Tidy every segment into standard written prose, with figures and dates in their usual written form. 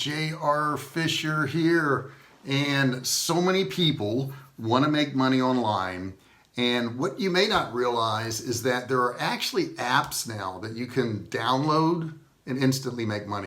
J.R. Fisher here, and so many people want to make money online, and what you may not realize is that there are actually apps now that you can download and instantly make money.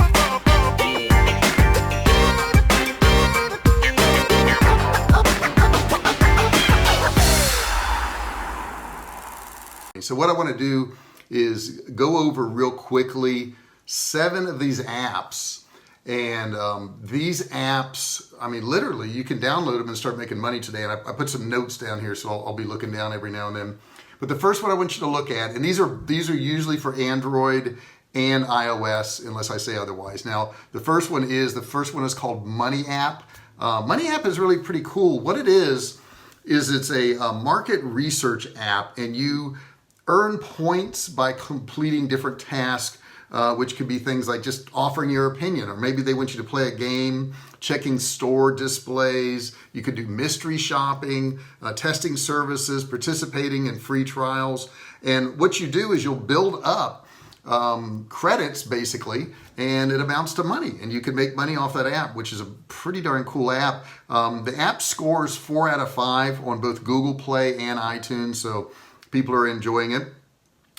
So what I want to do is go over real quickly 7 of these apps, and these apps, I mean, literally you can download them and start making money today. And I put some notes down here, so I'll be looking down every now and then. But the first one I want you to look at, and these are usually for Android and iOS, unless I say otherwise. Now, the first one is called Money App. Money App is really pretty cool. What it is it's a market research app, and you earn points by completing different tasks, which could be things like just offering your opinion, or maybe they want you to play a game, checking store displays. You could do mystery shopping, testing services, participating in free trials. And what you do is you'll build up credits, basically, and it amounts to money. And you can make money off that app, which is a pretty darn cool app. The app scores 4 out of 5 on both Google Play and iTunes, so people are enjoying it.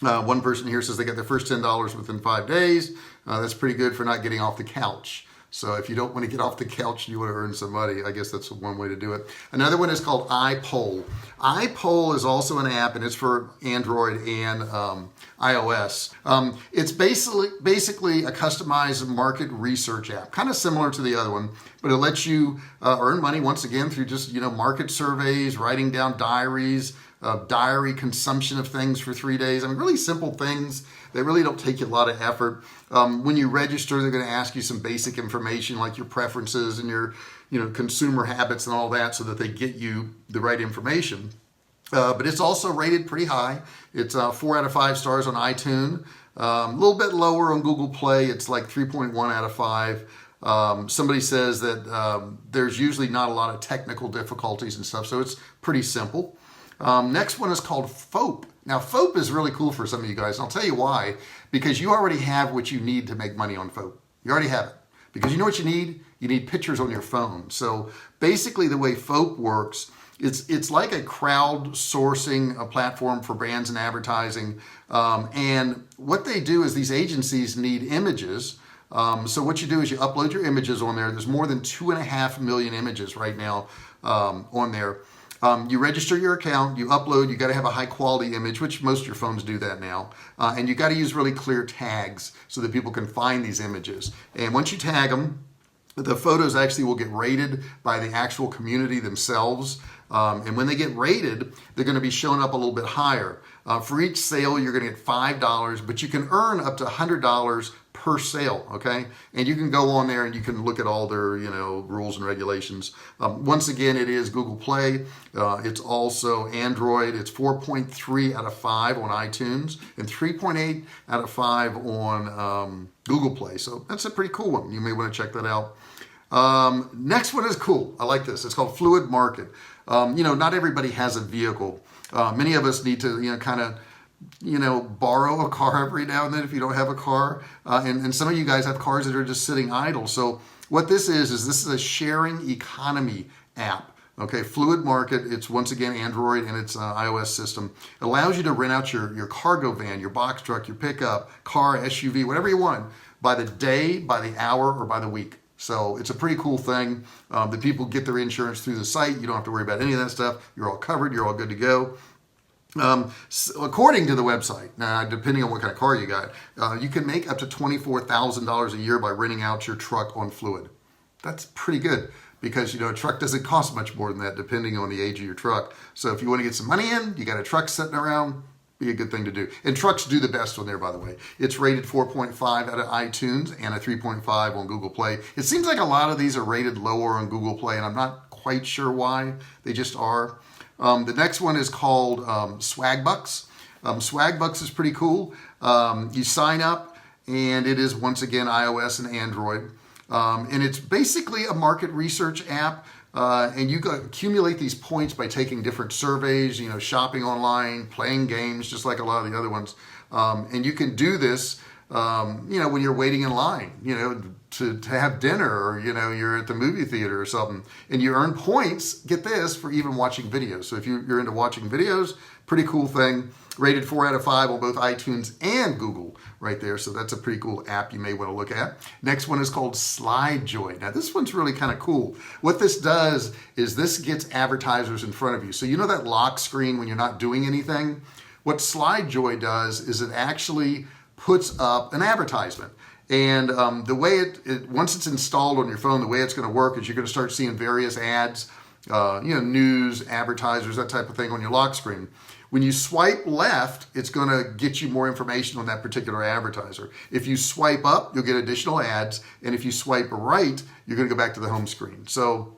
One person here says they got their first $10 within 5 days. That's pretty good for not getting off the couch. So if you don't want to get off the couch and you want to earn some money, I guess that's one way to do it. Another one is called IPoll. IPoll is also an app, and it's for Android and iOS. It's basically a customized market research app, kind of similar to the other one, but it lets you earn money once again through just market surveys, writing down diary consumption of things for 3 days. I mean, really simple things that really don't take you a lot of effort. When you register, they're going to ask you some basic information like your preferences and your consumer habits and all that, so that they get you the right information. But it's also rated pretty high. It's 4 out of 5 stars on iTunes. A little bit lower on Google Play. It's like 3.1 out of 5. Somebody says that there's usually not a lot of technical difficulties and stuff, so it's pretty simple. Next one is called FOAP. Now, FOAP is really cool for some of you guys, and I'll tell you why. Because you already have what you need to make money on FOAP. You already have it. Because you know what you need? You need pictures on your phone. So basically the way FOAP works, it's like a crowdsourcing platform for brands and advertising. And what they do is these agencies need images. So what you do is you upload your images on there. There's more than 2.5 million images right now on there. You register your account, you upload, you got to have a high quality image, which most of your phones do that now. And you got to use really clear tags so that people can find these images. And once you tag them, the photos actually will get rated by the actual community themselves. And when they get rated, they're going to be showing up a little bit higher. For each sale, you're going to get $5, but you can earn up to $100 per sale, okay? And you can go on there and you can look at all their, rules and regulations. Once again, it is Google Play. It's also Android. It's 4.3 out of 5 on iTunes and 3.8 out of 5 on Google Play. So that's a pretty cool one. You may want to check that out. Next one is cool. I like this. It's called Fluid Market. Not everybody has a vehicle. Many of us need to, borrow a car every now and then if you don't have a car. And some of you guys have cars that are just sitting idle. So what this is this is a sharing economy app. Okay, Fluid Market, it's once again Android and it's iOS system. It allows you to rent out your cargo van, your box truck, your pickup, car, SUV, whatever you want, by the day, by the hour, or by the week. So it's a pretty cool thing. The people get their insurance through the site. You don't have to worry about any of that stuff. You're all covered. You're all good to go. According to the website, now depending on what kind of car you got, you can make up to $24,000 a year by renting out your truck on Fluid. That's pretty good because a truck doesn't cost much more than that depending on the age of your truck. So if you want to get some money in, you got a truck sitting around, be a good thing to do. And trucks do the best on there, by the way. It's rated 4.5 out of iTunes and a 3.5 on Google Play. It seems like a lot of these are rated lower on Google Play, and I'm not quite sure why. They just are. The next one is called Swagbucks. Swagbucks is pretty cool. You sign up, and it is once again iOS and Android. And it's basically a market research app. And you accumulate these points by taking different surveys, shopping online, playing games, just like a lot of the other ones. And you can do this when you're waiting in line, to have dinner, or, you're at the movie theater or something, and you earn points, get this, for even watching videos. So if you're into watching videos, pretty cool thing. Rated 4 out of 5 on both iTunes and Google right there. So that's a pretty cool app you may want to look at. Next one is called SlideJoy. Now this one's really kind of cool. What this does is this gets advertisers in front of you. So that lock screen when you're not doing anything? What SlideJoy does is it actually puts up an advertisement. And the way once it's installed on your phone, the way it's going to work is you're going to start seeing various ads, news, advertisers, that type of thing on your lock screen. When you swipe left, it's going to get you more information on that particular advertiser. If you swipe up, you'll get additional ads. And if you swipe right, you're going to go back to the home screen. So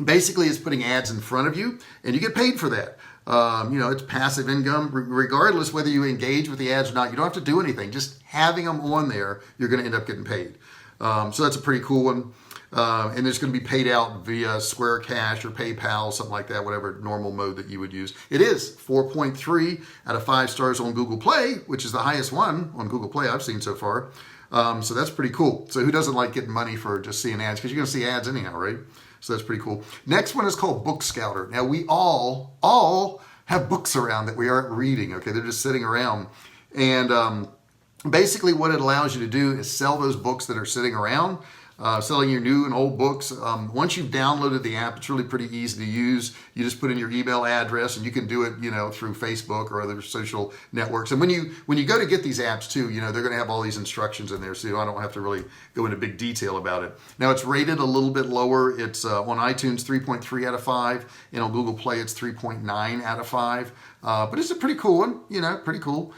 basically, it's putting ads in front of you, and you get paid for that. It's passive income, regardless whether you engage with the ads or not. You don't have to do anything. Just having them on there, you're going to end up getting paid. So that's a pretty cool one. And it's going to be paid out via Square Cash or PayPal, something like that, whatever normal mode that you would use. It is 4.3 out of 5 stars on Google Play, which is the highest one on Google Play I've seen so far. So that's pretty cool. So who doesn't like getting money for just seeing ads? Because you're going to see ads anyhow, right? So that's pretty cool. Next one is called Book Scouter. Now we all have books around that we aren't reading. Okay, they're just sitting around. And basically what it allows you to do is sell those books that are sitting around. Selling your new and old books. Once you've downloaded the app, it's really pretty easy to use. You just put in your email address, and you can do it, through Facebook or other social networks. And when you go to get these apps too, they're going to have all these instructions in there, so I don't have to really go into big detail about it. Now it's rated a little bit lower. It's on iTunes 3.3 out of 5, and on Google Play it's 3.9 out of 5. But it's a pretty cool one. Pretty cool.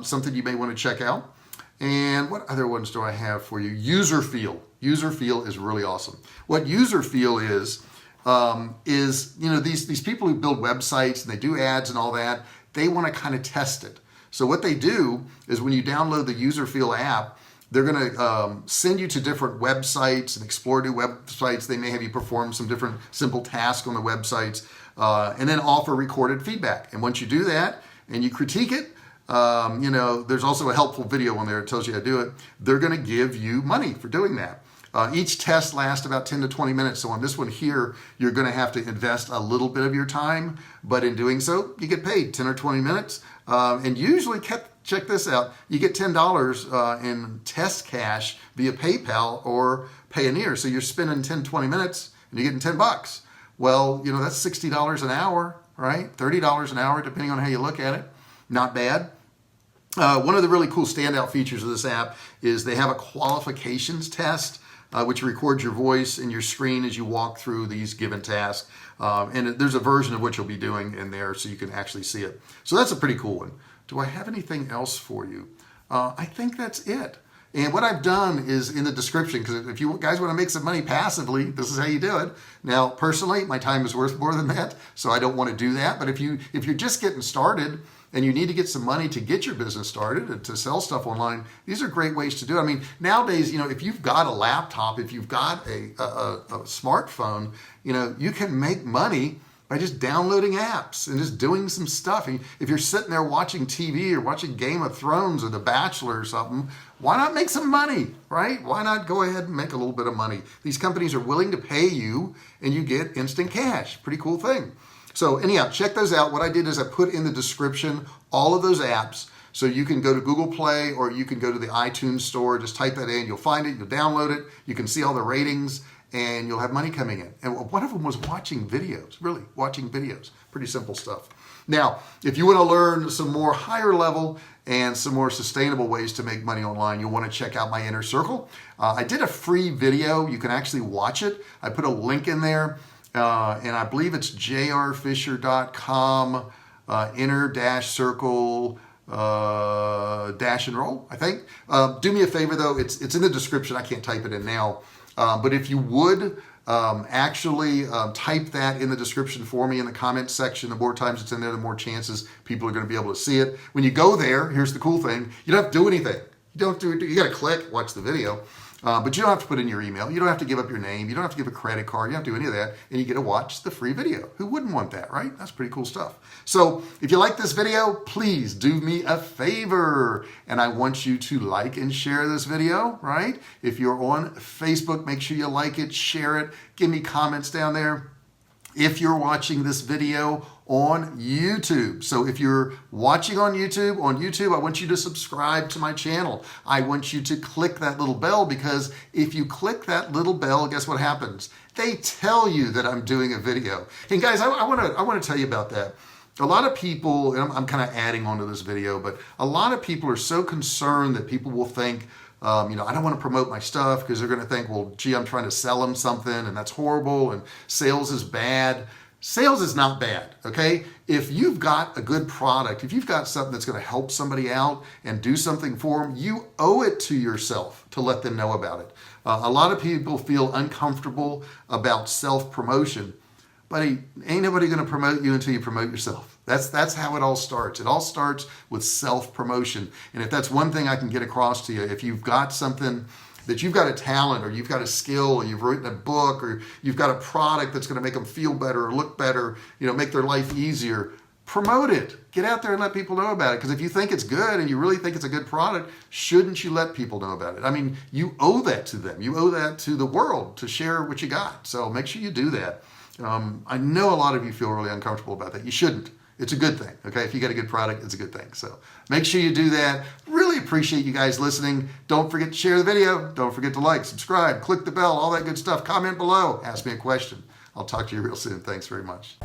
Something you may want to check out. And what other ones do I have for you? Userfeel. Userfeel is really awesome. What Userfeel is these people who build websites and they do ads and all that, they want to kind of test it. So what they do is when you download the Userfeel app, they're going to send you to different websites and explore new websites. They may have you perform some different simple tasks on the websites and then offer recorded feedback. And once you do that and you critique it, there's also a helpful video on there that tells you how to do it. They're going to give you money for doing that. Each test lasts about 10 to 20 minutes. So on this one here, you're going to have to invest a little bit of your time, but in doing so, you get paid 10 or 20 minutes. And usually, check this out, you get $10 in test cash via PayPal or Payoneer. So you're spending 10, 20 minutes and you're getting $10. Well, that's $60 an hour, right? $30 an hour, depending on how you look at it. Not bad. One of the really cool standout features of this app is they have a qualifications test, which records your voice and your screen as you walk through these given tasks. And there's a version of what you'll be doing in there so you can actually see it. So that's a pretty cool one. Do I have anything else for you? I think that's it. And what I've done is in the description, because if you guys want to make some money passively, this is how you do it. Now, personally, my time is worth more than that, so I don't want to do that. But if you're just getting started and you need to get some money to get your business started and to sell stuff online, these are great ways to do it. I mean, nowadays, if you've got a laptop, if you've got a smartphone, you can make money by just downloading apps and just doing some stuff. If you're sitting there watching TV or watching Game of Thrones or The Bachelor or something, why not make some money, right? Why not go ahead and make a little bit of money? These companies are willing to pay you and you get instant cash. Pretty cool thing. So anyhow, check those out. What I did is I put in the description all of those apps. So you can go to Google Play or you can go to the iTunes store. Just type that in. You'll find it. You'll download it. You can see all the ratings and you'll have money coming in. And one of them was watching videos, really watching videos. Pretty simple stuff. Now, if you want to learn some more higher level and some more sustainable ways to make money online, you'll want to check out my Inner Circle. I did a free video. You can actually watch it. I put a link in there. And I believe it's jrfisher.com, inner-circle, -enroll, I think. Do me a favor though, it's in the description. I can't type it in now. But if you would actually type that in the description for me in the comments section, the more times it's in there, the more chances people are going to be able to see it. When you go there, here's the cool thing. You don't have to do anything. You don't do it. You got to click, watch the video. But you don't have to put in your email. You don't have to give up your name. You don't have to give a credit card. You don't have to do any of that. And you get to watch the free video. Who wouldn't want that, right? That's pretty cool stuff. So if you like this video, please do me a favor. And I want you to like and share this video, right? If you're on Facebook, make sure you like it, share it, give me comments down there. If you're watching this video on YouTube. So if you're watching on YouTube, I want you to subscribe to my channel. I want you to click that little bell, because if you click that little bell, guess what happens? They tell you that I'm doing a video. And guys, I want to tell you about that. A lot of people, and I'm kind of adding on to this video, but a lot of people are so concerned that people will think, I don't want to promote my stuff because they're going to think, well, gee, I'm trying to sell them something and that's horrible and sales is bad. Sales is not bad, okay? If you've got a good product, if you've got something that's going to help somebody out and do something for them, you owe it to yourself to let them know about it. A lot of people feel uncomfortable about self-promotion, but ain't nobody going to promote you until you promote yourself. That's how it all starts. It all starts with self-promotion. And if that's one thing I can get across to you, if you've got something that you've got a talent or you've got a skill or you've written a book or you've got a product that's going to make them feel better or look better, make their life easier, promote it. Get out there and let people know about it. Because if you think it's good and you really think it's a good product, shouldn't you let people know about it? I mean, you owe that to them. You owe that to the world to share what you got. So make sure you do that. I know a lot of you feel really uncomfortable about that. You shouldn't. It's a good thing, okay? If you got a good product, it's a good thing. So make sure you do that. Really appreciate you guys listening. Don't forget to share the video. Don't forget to like, subscribe, click the bell, all that good stuff. Comment below. Ask me a question. I'll talk to you real soon. Thanks very much.